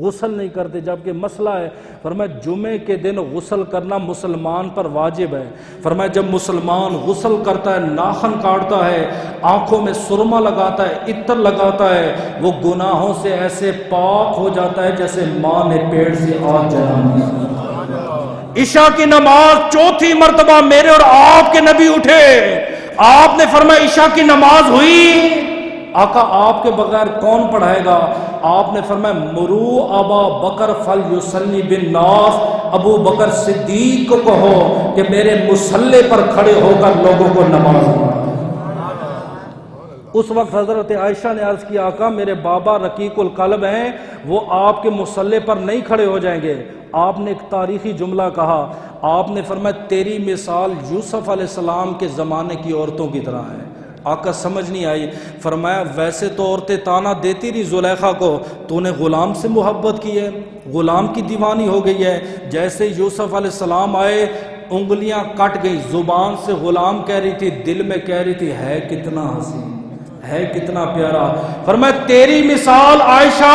غسل نہیں کرتے، جبکہ مسئلہ ہے. فرمایا جمعے کے دن غسل کرنا مسلمان پر واجب ہے. فرمایا جب مسلمان غسل کرتا ہے، ناخن کاٹتا ہے، آنکھوں میں سرما لگاتا ہے، عطر لگاتا ہے، وہ گناہوں سے ایسے پاک ہو جاتا ہے جیسے ماں نے پیٹ سے آگ جلا دی. عشاء کی نماز 4تھی مرتبہ میرے اور آپ کے نبی اٹھے، آپ نے فرمایا عشاء کی نماز ہوئی؟ آقا آپ کے بغیر کون پڑھائے گا؟ آپ نے فرمایا مرو ابا بکر فلیصلی بالناس، ابو بکر صدیق کو کہو کہ میرے مصلی پر کھڑے ہو کر لوگوں کو نماز پڑھائے. اس وقت حضرت عائشہ نے عرض کی آقا میرے بابا رقیق القلب ہیں، وہ آپ کے مصلے پر نہیں کھڑے ہو جائیں گے۔ آپ نے ایک تاریخی جملہ کہا، آپ نے فرمایا تیری مثال یوسف علیہ السلام کے زمانے کی عورتوں کی طرح ہے۔ آقا سمجھ نہیں آئی، فرمایا ویسے تو عورتیں تانا دیتی رہی زلیخا کو، تو نے غلام سے محبت کی ہے، غلام کی دیوانی ہو گئی ہے۔ جیسے یوسف علیہ السلام آئے انگلیاں کٹ گئی، زبان سے غلام کہہ رہی تھی، دل میں کہہ رہی تھی ہے کتنا حسین، ہے کتنا پیارا۔ فرمایا تیری مثال عائشہ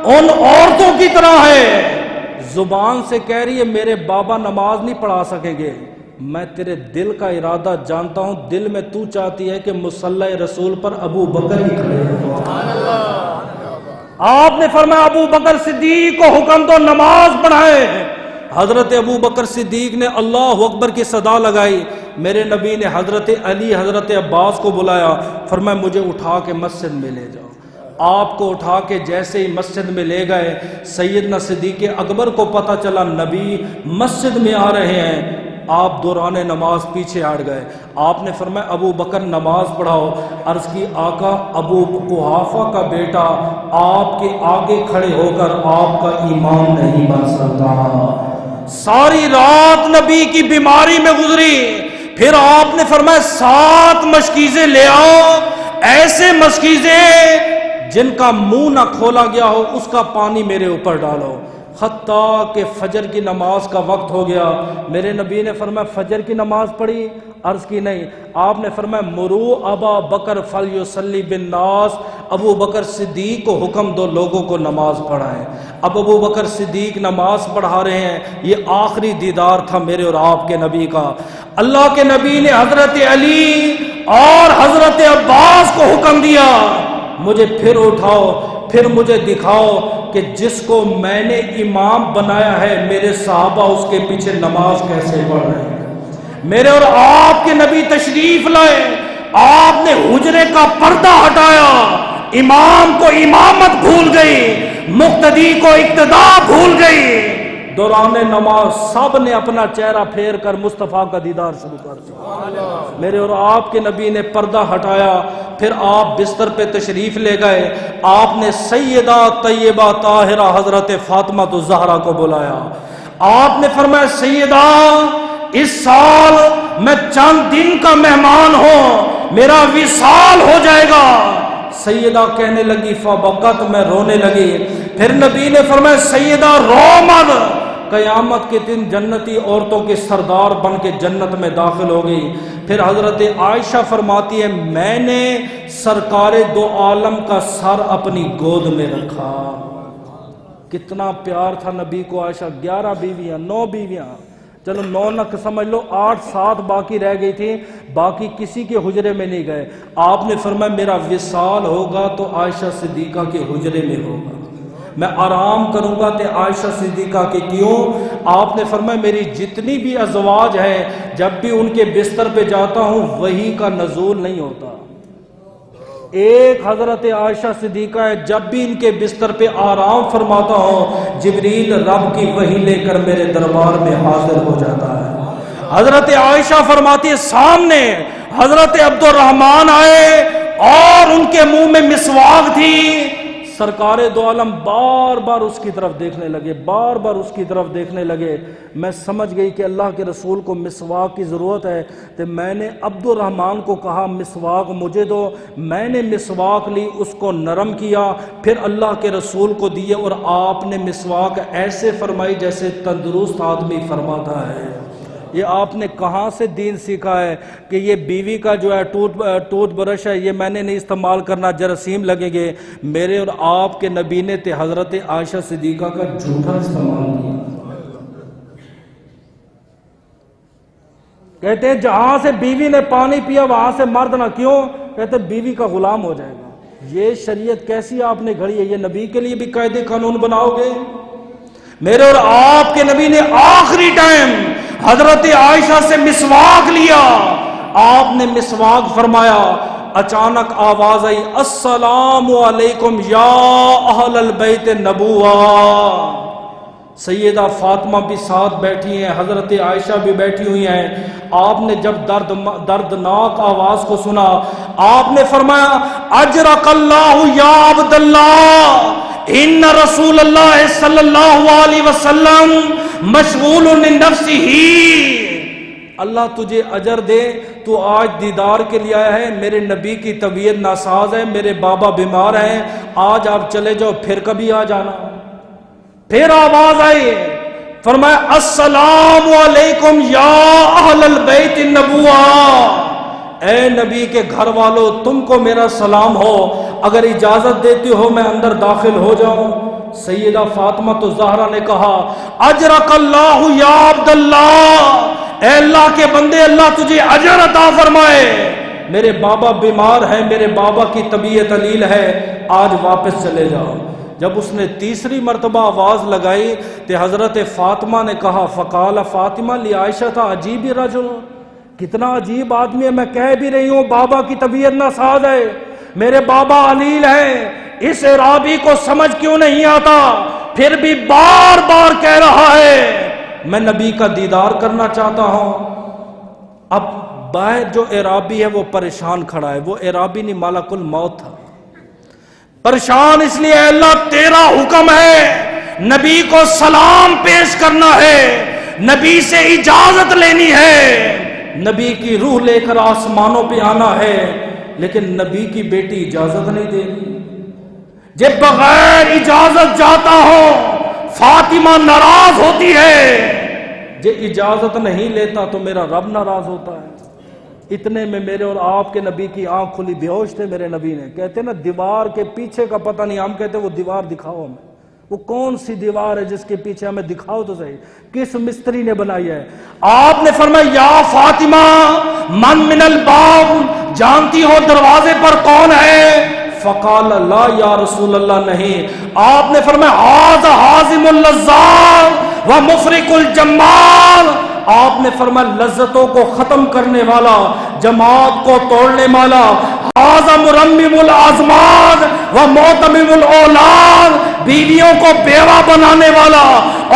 ان عورتوں کی طرح ہے، زبان سے کہہ رہی ہے میرے بابا نماز نہیں پڑھا سکیں گے، میں تیرے دل کا ارادہ جانتا ہوں، دل میں تو چاہتی ہے کہ مصلی رسول پر ابو بکر ہی کھڑے ہوں۔ آپ نے فرمایا ابو بکر صدیق کو حکم دو نماز پڑھائے۔ حضرت ابو بکر صدیق نے اللہ اکبر کی صدا لگائی، میرے نبی نے حضرت علی حضرت عباس کو بلایا، فرمایا مجھے اٹھا کے مسجد میں لے جاؤ۔ آپ کو اٹھا کے جیسے ہی مسجد میں لے گئے، سیدنا صدیق اکبر کو پتہ چلا نبی مسجد میں آ رہے ہیں، آپ دوران نماز پیچھے ہٹ گئے۔ آپ نے فرمایا ابو بکر نماز پڑھاؤ۔ عرض کی آقا ابو قحافہ کا بیٹا آپ کے آگے کھڑے ہو کر آپ کا امام نہیں بن سکتا۔ ساری رات نبی کی بیماری میں گزری، پھر آپ نے فرمایا 7 مشکیزیں لے آؤ، ایسے مشکیزیں جن کا منہ نہ کھولا گیا ہو، اس کا پانی میرے اوپر ڈالو۔ حتیٰ کہ فجر کی نماز کا وقت ہو گیا، میرے نبی نے فرمایا فجر کی نماز پڑھی؟ عرض کی نہیں۔ آپ نے فرمایا مرو ابا بکر فلیصلی بالناس، ابو بکر صدیق کو حکم دو لوگوں کو نماز پڑھائیں۔ اب ابو بکر صدیق نماز پڑھا رہے ہیں، یہ آخری دیدار تھا میرے اور آپ کے نبی کا۔ اللہ کے نبی نے حضرت علی اور حضرت عباس کو حکم دیا مجھے پھر اٹھاؤ، پھر مجھے دکھاؤ کہ جس کو میں نے امام بنایا ہے میرے صحابہ اس کے پیچھے نماز کیسے پڑھ رہے ہیں۔ میرے اور آپ کے نبی تشریف لائے، آپ نے حجرے کا پردہ ہٹایا، امام کو امامت بھول گئی، مقتدی کو اقتداء بھول گئی۔ دوران نماز سب نے اپنا چہرہ پھیر کر مصطفیٰ کا دیدار شروع کر دیا۔ میرے اور آپ کے نبی نے پردہ ہٹایا، پھر آپ بستر پہ تشریف لے گئے، آپ نے سیدہ طیبہ طاہرہ حضرت فاطمہ الزہرا کو بلایا۔ آپ نے فرمایا سیدہ اس سال میں چند دن کا مہمان ہوں، میرا وصال ہو جائے گا۔ سیدہ کہنے لگی فبکت، میں رونے لگی۔ پھر نبی نے فرمایا سیدہ رو مت، قیامت کے دن جنتی عورتوں کے سردار بن کے جنت میں داخل ہو گئی۔ پھر حضرت عائشہ فرماتی ہے میں نے سرکار دو عالم کا سر اپنی گود میں رکھا۔ کتنا پیار تھا نبی کو عائشہ، 11 بیویاں، 9 بیویاں، چلو 9 نہ سمجھ لو، 8 7 باقی رہ گئی تھی، باقی کسی کے حجرے میں نہیں گئے۔ آپ نے فرمایا میرا وصال ہوگا تو عائشہ صدیقہ کے حجرے میں ہوگا، میں آرام کروں گا تو عائشہ صدیقہ کے کیوں؟ آپ نے فرمایا میری جتنی بھی ازواج ہیں جب بھی ان کے بستر پہ جاتا ہوں وحی کا نزول نہیں ہوتا۔ ایک حضرت عائشہ صدیقہ ہے، جب بھی ان کے بستر پہ آرام فرماتا ہوں جبریل رب کی وحی لے کر میرے دربار میں حاضر ہو جاتا ہے۔ حضرت عائشہ فرماتی ہے سامنے حضرت عبد الرحمن آئے اور ان کے منہ میں مسواک تھی، سرکار دو عالم بار بار اس کی طرف دیکھنے لگے، بار بار اس کی طرف دیکھنے لگے۔ میں سمجھ گئی کہ اللہ کے رسول کو مسواک کی ضرورت ہے، تو میں نے عبد الرحمن کو کہا مسواک مجھے دو۔ میں نے مسواک لی، اس کو نرم کیا، پھر اللہ کے رسول کو دیے، اور آپ نے مسواک ایسے فرمائی جیسے تندرست آدمی فرماتا ہے۔ یہ آپ نے کہاں سے دین سیکھا ہے کہ یہ بیوی کا جو ہے ٹوتھ برش ہے یہ میں نے نہیں استعمال کرنا، جراثیم لگیں گے؟ میرے اور آپ کے نبی نے تے حضرت عائشہ صدیقہ کا جھوٹا استعمال کیا۔ کہتے ہیں جہاں سے بیوی نے پانی پیا وہاں سے مرد نہ، کیوں؟ کہتے ہیں بیوی کا غلام ہو جائے گا۔ یہ شریعت کیسی آپ نے گھڑی ہے؟ یہ نبی کے لیے بھی قاعدے قانون بناؤ گے؟ میرے اور آپ کے نبی نے آخری ٹائم حضرت عائشہ سے مسواک لیا، آپ نے مسواک فرمایا، اچانک آواز آئی السلام علیکم یا اہل البیت نبوہ، سیدہ فاطمہ بھی ساتھ بیٹھی ہیں، حضرت عائشہ بھی بیٹھی ہوئی ہیں. آپ نے جب دردناک آواز کو سنا، آپ نے فرمایا اجرک اللہ یا عبد اللہ ان رسول اللہ صلی اللہ علیہ وسلم مشغول لنفسہ. اللہ تجھے اجر دے، تو آج دیدار کے لیے آیا ہے. میرے نبی کی طبیعت ناساز ہے، میرے بابا بیمار ہیں، آج آپ چلے جاؤ، پھر کبھی آ جانا. پھر آواز آئی، فرمایا السلام علیکم یا اہل البیت النبوہ. اے نبی کے گھر والوں، تم کو میرا سلام ہو، اگر اجازت دیتی ہو میں اندر داخل ہو جاؤں. سیدہ فاطمہ تو زہرا نے کہا اجرک اللہ یا عبد اللہ، اے اللہ کے بندے، اللہ تجھے اجر عطا فرمائے. میرے بابا بیمار ہیں، میرے بابا کی طبیعت علیل ہے، آج واپس چلے جاؤ. جب اس نے تیسری مرتبہ آواز لگائی تو حضرت فاطمہ نے کہا فقال فاطمہ لی عائشہ تھا عجیب رجل، کتنا عجیب آدمی ہے. میں کہہ بھی رہی ہوں بابا کی طبیعت ناساز ہے، میرے بابا علیل ہیں، اس اعرابی کو سمجھ کیوں نہیں آتا، پھر بھی بار بار کہہ رہا ہے میں نبی کا دیدار کرنا چاہتا ہوں. اب باہر جو اعرابی ہے وہ پریشان کھڑا ہے. وہ اعرابی نہیں، ملک الموت تھا. پریشان اس لیے اللہ تیرا حکم ہے نبی کو سلام پیش کرنا ہے، نبی سے اجازت لینی ہے، نبی کی روح لے کر آسمانوں پہ آنا ہے، لیکن نبی کی بیٹی اجازت نہیں دے گی. جب بغیر اجازت جاتا ہو فاطمہ ناراض ہوتی ہے، جب اجازت نہیں لیتا تو میرا رب ناراض ہوتا ہے. اتنے میں میرے اور آپ کے نبی کی آنکھ کھلی، بے ہوش تھے. میرے نبی نے کہتے نا دیوار کے پیچھے کا پتہ نہیں، ہم کہتے وہ دیوار دکھاؤ ہمیں، وہ کون سی دیوار ہے جس کے پیچھے ہمیں دکھاؤ تو صحیح، کس مستری نے بنائی ہے. آپ نے فرمایا یا فاطمہ من الباب، جانتی ہو دروازے پر کون ہے؟ فقال لا یا رسول اللہ، نہیں. آپ نے فرمایا ھذا حازم اللذات و مفرق الجمال. آپ نے فرمایا لذتوں کو ختم کرنے والا، جماعت کو توڑنے والا، ھذا مرمم الازمات و معتمم الاولاد، بیویوں کو بیوہ بنانے والا،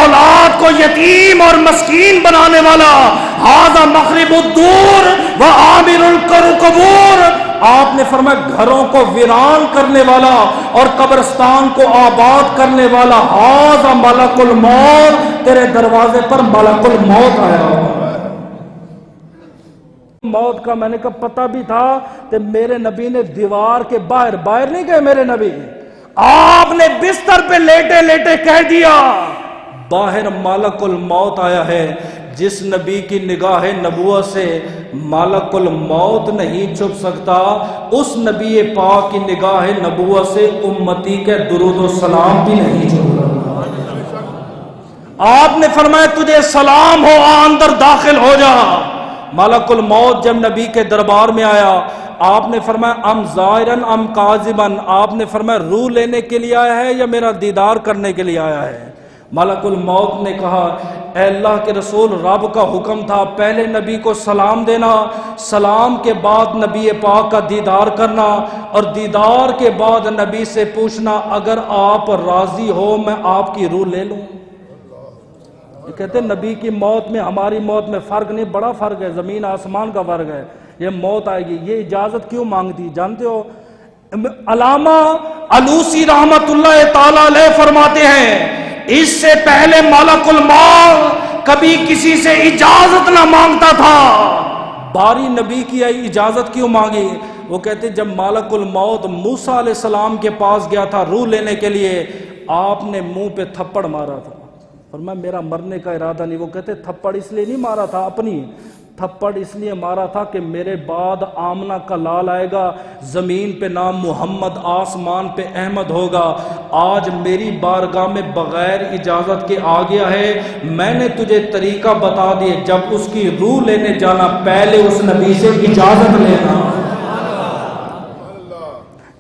اولاد کو یتیم اور مسکین بنانے والا، ھذا مخرب الدور و عامر القبور. آپ نے فرمایا گھروں کو ویران کرنے والا اور قبرستان کو آباد کرنے والا، ھذا ملک الموت، تیرے دروازے پر ملک الموت آیا ہوا ہے. موت کا میں نے کہا پتہ بھی تھا کہ میرے نبی نے دیوار کے باہر نہیں گئے. میرے نبی آپ نے بستر پہ لیٹے لیٹے کہہ دیا باہر ملک الموت آیا ہے. جس نبی کی نگاہ نبوت سے ملک الموت نہیں چھپ سکتا، اس نبی پاک کی نگاہ نبوت سے امتی کے درود و سلام بھی نہیں چھپ سکتا. آپ نے فرمایا تجھے سلام ہو، اندر داخل ہو جا. ملک الموت جب نبی کے دربار میں آیا، آپ نے فرمایا ام ظاہرن ام کاذبن، آپ نے فرمایا روح لینے کے لیے آیا ہے یا میرا دیدار کرنے کے لیے آیا ہے؟ ملک الموت نے کہا اے اللہ کے رسول، رب کا حکم تھا پہلے نبی کو سلام دینا، سلام کے بعد نبی پاک کا دیدار کرنا، اور دیدار کے بعد نبی سے پوچھنا اگر آپ راضی ہو میں آپ کی روح لے لوں. یہ کہتے ہیں نبی کی موت میں ہماری موت میں فرق نہیں، بڑا فرق ہے، زمین آسمان کا فرق ہے. یہ موت آئے گی، یہ اجازت کیوں مانگتی جانتے ہو؟ علامہ علوسی رحمت اللہ تعالی علیہ فرماتے ہیں اس سے پہلے ملک الموت کبھی کسی سے اجازت نہ مانگتا تھا، باری نبی کی اجازت کیوں مانگی؟ وہ کہتے جب ملک الموت موسیٰ علیہ السلام کے پاس گیا تھا روح لینے کے لیے، آپ نے منہ پہ تھپڑ مارا تھا، فرمایا میرا مرنے کا ارادہ نہیں. وہ کہتے تھپڑ اس لیے نہیں مارا تھا، اپنی تھپڑ اس لیے مارا تھا کہ میرے بعد آمنہ کا لال آئے گا، زمین پہ نام محمد، آسمان پہ احمد ہوگا. آج میری بارگاہ میں بغیر اجازت کے آ گیا ہے، میں نے تجھے طریقہ بتا دیے، جب اس کی روح لینے جانا پہلے اس نبی سے اجازت لینا.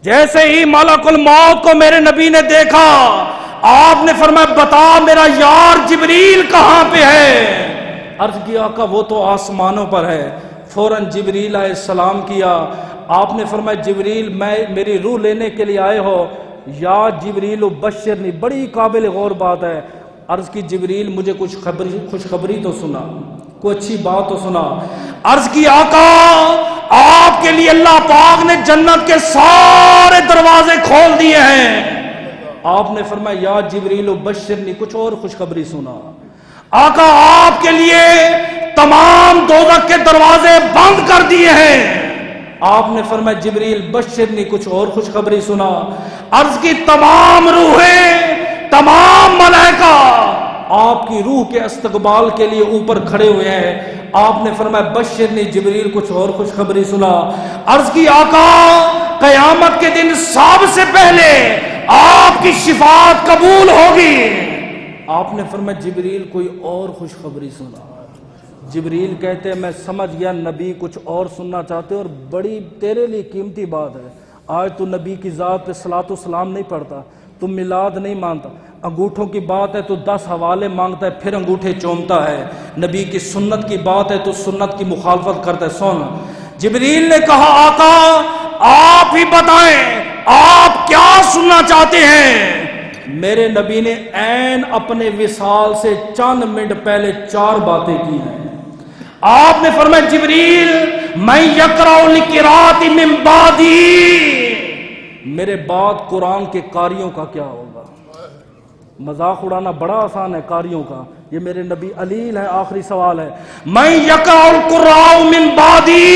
جیسے ہی ملک الموت کو میرے نبی نے دیکھا، آپ نے فرمایا بتا میرا یار جبریل کہاں پہ ہے؟ عرض کیا آقا وہ تو آسمانوں پر ہے. فوراً جبریل علیہ السلام کیا. آپ نے فرمایا جبریل میری روح لینے کے لیے آئے ہو؟ یا جبریل بشرنی، بڑی قابل غور بات ہے. عرض کی جبریل مجھے کچھ خوشخبری تو سنا، کوئی اچھی بات تو سنا۔ عرض کی آقا آپ کے لیے اللہ پاک نے جنت کے سارے دروازے کھول دیے ہیں۔ آپ نے فرمایا یا جبریل بشرنی، کچھ اور خوشخبری سنا۔ آقا آپ کے لیے تمام دوزخ کے دروازے بند کر دیے ہیں۔ آپ نے فرمایا جبریل بشرنی، کچھ اور خوشخبری سنا۔ عرض کی تمام روحیں، تمام ملائکہ آپ کی روح کے استقبال کے لیے اوپر کھڑے ہوئے ہیں۔ آپ نے فرمایا بشرنی جبریل، کچھ اور خوشخبری سنا۔ عرض کی آقا قیامت کے دن سب سے پہلے آپ کی شفاعت قبول ہوگی۔ آپ نے فرمایا جبریل کوئی اور خوشخبری سنا۔ جبریل کہتے ہیں میں سمجھ گیا نبی کچھ اور سننا چاہتے اور بڑی تیرے لیے قیمتی بات ہے۔ آج تو نبی کی ذات پہ صلاۃ و سلام نہیں پڑھتا، تو میلاد نہیں مانتا، انگوٹھوں کی بات ہے تو 10 حوالے مانگتا ہے پھر انگوٹھے چومتا ہے، نبی کی سنت کی بات ہے تو سنت کی مخالفت کرتا ہے۔ سن، جبریل نے کہا آقا آپ ہی بتائیں آپ کیا سننا چاہتے ہیں۔ میرے نبی نے عین اپنے وصال سے چند منٹ پہلے 4 باتیں کی ہیں۔ آپ نے فرمایا جبریل میں یقرأ لقراءۃ من بعدی، میرے بعد قرآن کے قاریوں کا کیا ہوگا؟ مذاق اڑانا بڑا آسان ہے قاریوں کا، یہ میرے نبی علیل ہے۔ آخری سوال ہے میں یقرأ القراء من بعدی،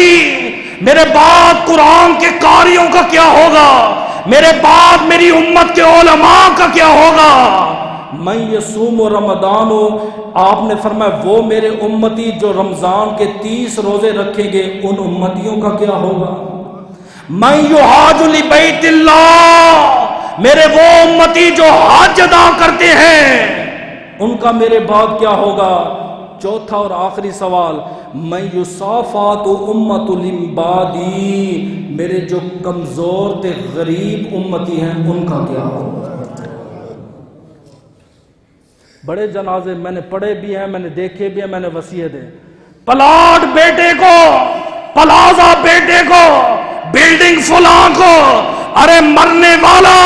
میرے بعد قرآن کے قاریوں کا کیا ہوگا؟ میرے بعد میری امت کے علماء کا کیا ہوگا؟ میں یصوم رمضان، آپ نے فرمایا وہ میرے امتی جو رمضان کے 30 روزے رکھیں گے ان امتیوں کا کیا ہوگا؟ میں یحاج لبیت اللہ، میرے وہ امتی جو حج ادا کرتے ہیں ان کا میرے بعد کیا ہوگا؟ چوتھا اور آخری سوال میں یصافات امت من بعدی، میرے جو کمزور تے غریب امتی ہیں ان کا کیا ہوگا؟ بڑے جنازے میں نے پڑھے بھی ہیں، میں نے دیکھے بھی ہیں، میں نے وصیت ہے پلاٹ بیٹے کو، پلازا بیٹے کو، بلڈنگ فلاں کو، ارے مرنے والا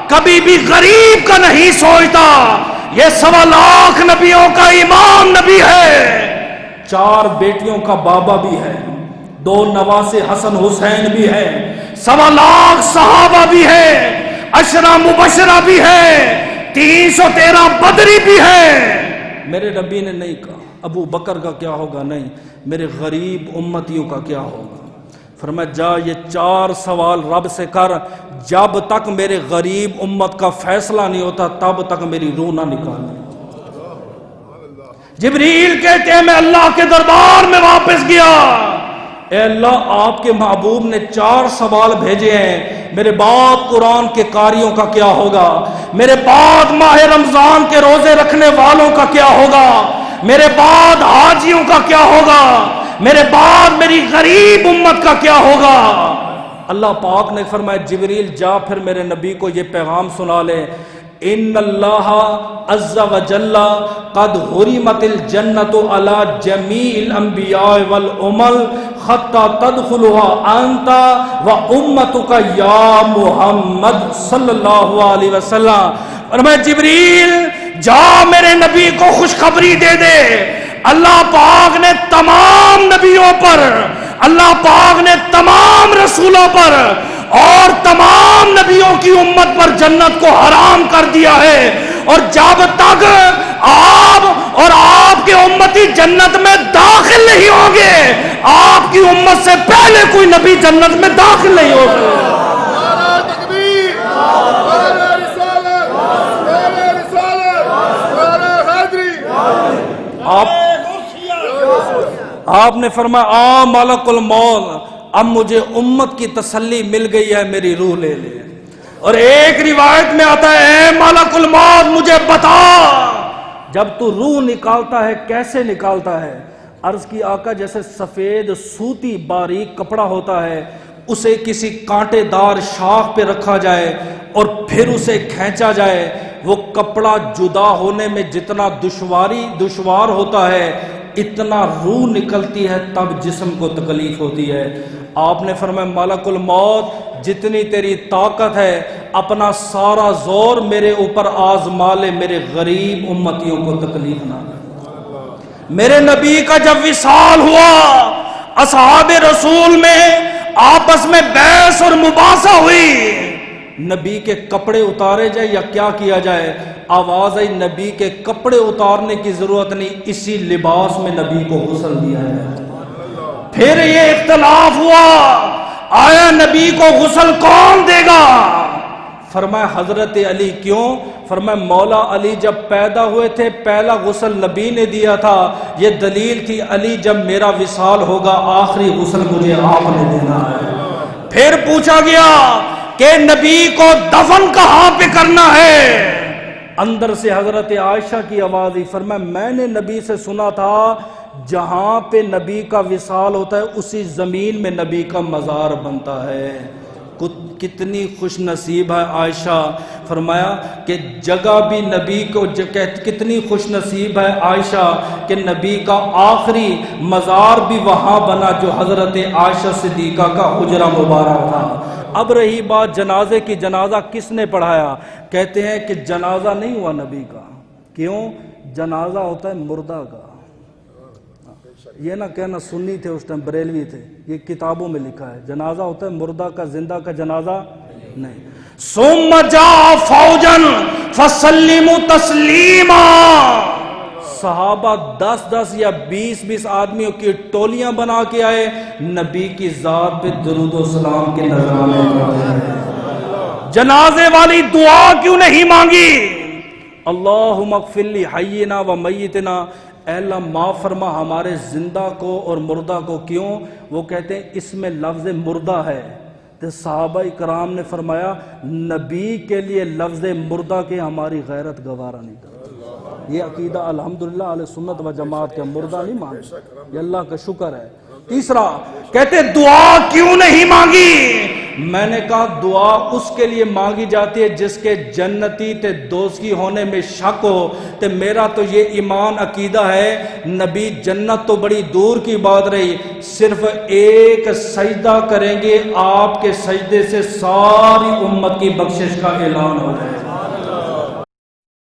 کبھی بھی غریب کا نہیں سوچتا۔ یہ 1.25 لاکھ نبیوں کا امام نبی ہے، 4 بیٹیوں کا بابا بھی ہے، 2 نواسے حسن حسین بھی ہے، 1.25 لاکھ صحابہ بھی ہے، 10 مبشرہ بھی ہے، 313 بدری بھی ہے۔ میرے نبی نے نہیں کہا ابو بکر کا کیا ہوگا، نہیں، میرے غریب امتیوں کا کیا ہوگا۔ فرمایا جا یہ 4 سوال رب سے کر، جب تک میرے غریب امت کا فیصلہ نہیں ہوتا تب تک میری روح نہ نکالے۔ جبریل کہتے ہیں میں اللہ کے دربار میں واپس گیا، اے اللہ آپ کے محبوب نے 4 سوال بھیجے ہیں، میرے بعد قرآن کے قاریوں کا کیا ہوگا، میرے بعد ماہ رمضان کے روزے رکھنے والوں کا کیا ہوگا، میرے بعد حاجیوں کا کیا ہوگا، میرے بعد میری غریب امت کا کیا ہوگا۔ اللہ پاک نے فرمایا جبریل جا پھر میرے نبی کو یہ پیغام سنا لے، ان اللہ عز وجل قد حرمت الجنت علی جمیع الانبیاء والامم حتی تدخلها انت و امتک یا محمد صلی اللہ علیہ وسلم۔ اور میں جبریل جا میرے نبی کو خوشخبری دے دے، اللہ پاک نے تمام نبیوں پر، اللہ پاک نے تمام رسولوں پر اور تمام نبیوں کی امت پر جنت کو حرام کر دیا ہے، اور جب تک آپ اور آپ کے امتی جنت میں داخل نہیں ہوں گے آپ کی امت سے پہلے کوئی نبی جنت میں داخل نہیں ہوگا۔ آپ نے فرمایا آ ملک الموت، اب مجھے امت کی تسلی مل گئی ہے، میری روح لے لے۔ اور ایک روایت میں آتا ہے اے ملک الموت مجھے بتا جب تو روح نکالتا ہے کیسے نکالتا ہے؟ عرض کی آقا جیسے سفید سوتی باریک کپڑا ہوتا ہے، اسے کسی کانٹے دار شاخ پہ رکھا جائے اور پھر اسے کھینچا جائے، وہ کپڑا جدا ہونے میں جتنا دشوار ہوتا ہے اتنا روح نکلتی ہے تب جسم کو تکلیف ہوتی ہے۔ آپ نے فرمایا ملک الموت جتنی تیری طاقت ہے اپنا سارا زور میرے اوپر آزما لے، میرے غریب امتیوں کو تکلیف نہ دے۔ میرے نبی کا جب وصال ہوا، اصحاب رسول میں آپس میں بحث اور مباحثہ ہوئی، نبی کے کپڑے اتارے جائے یا کیا کیا جائے؟ آواز آئی نبی کے کپڑے اتارنے کی ضرورت نہیں، اسی لباس میں نبی کو غسل دیا جائے۔ پھر یہ اختلاف ہوا، آیا نبی کو غسل کون دے گا؟ فرمایا حضرت علی۔ کیوں؟ فرمایا مولا علی جب پیدا ہوئے تھے پہلا غسل نبی نے دیا تھا، یہ دلیل تھی علی جب میرا وصال ہوگا آخری غسل مجھے آپ نے دینا ہے۔ پھر پوچھا گیا کہ نبی کو دفن کہاں پہ کرنا ہے؟ اندر سے حضرت عائشہ کی آواز آئی، فرمایا میں نے نبی سے سنا تھا جہاں پہ نبی کا وصال ہوتا ہے اسی زمین میں نبی کا مزار بنتا ہے۔ کتنی خوش نصیب ہے عائشہ، فرمایا کہ جگہ بھی نبی کو، کتنی خوش نصیب ہے عائشہ کہ نبی کا آخری مزار بھی وہاں بنا جو حضرت عائشہ صدیقہ کا حجرہ مبارک تھا۔ اب رہی بات جنازے کی، جنازہ کس نے پڑھایا؟ کہتے ہیں کہ جنازہ نہیں ہوا نبی کا۔ کیوں؟ جنازہ ہوتا ہے مردہ کا۔ یہ نہ کہنا سنی تھے اس ٹائم بریلوی تھے، یہ کتابوں میں لکھا ہے، جنازہ ہوتا ہے مردہ کا، زندہ کا جنازہ نہیں۔ ثم جاء فوجا فسلموا تسلیما، صحابہ 10 یا 20 آدمیوں کی ٹولیاں بنا کے آئے، نبی کی ذات پہ درود و سلام کے نذرانے پڑھے۔ جنازے والی دعا کیوں نہیں مانگی؟ اللہم اغفر لی حینا و میتنا، اے اللہ معاف فرما ہمارے زندہ کو اور مردہ کو۔ کیوں؟ وہ کہتے ہیں اس میں لفظ مردہ ہے، تو صحابہ کرام نے فرمایا نبی کے لیے لفظ مردہ کے ہماری غیرت گوارا نہیں کرتی۔ یہ عقیدہ الحمدللہ اہل سنت و جماعت کا، مردہ نہیں مانگتے، یہ اللہ کا شکر ہے۔ تیسرا کہتے دعا کیوں نہیں مانگی؟ میں نے کہا دعا اس کے لیے مانگی جاتی ہے جس کے جنتی تے دوزخی ہونے میں شک ہو۔ تے میرا تو یہ ایمان عقیدہ ہے نبی جنت تو بڑی دور کی بات رہی، صرف ایک سجدہ کریں گے، آپ کے سجدے سے ساری امت کی بخشش کا اعلان ہو جائے۔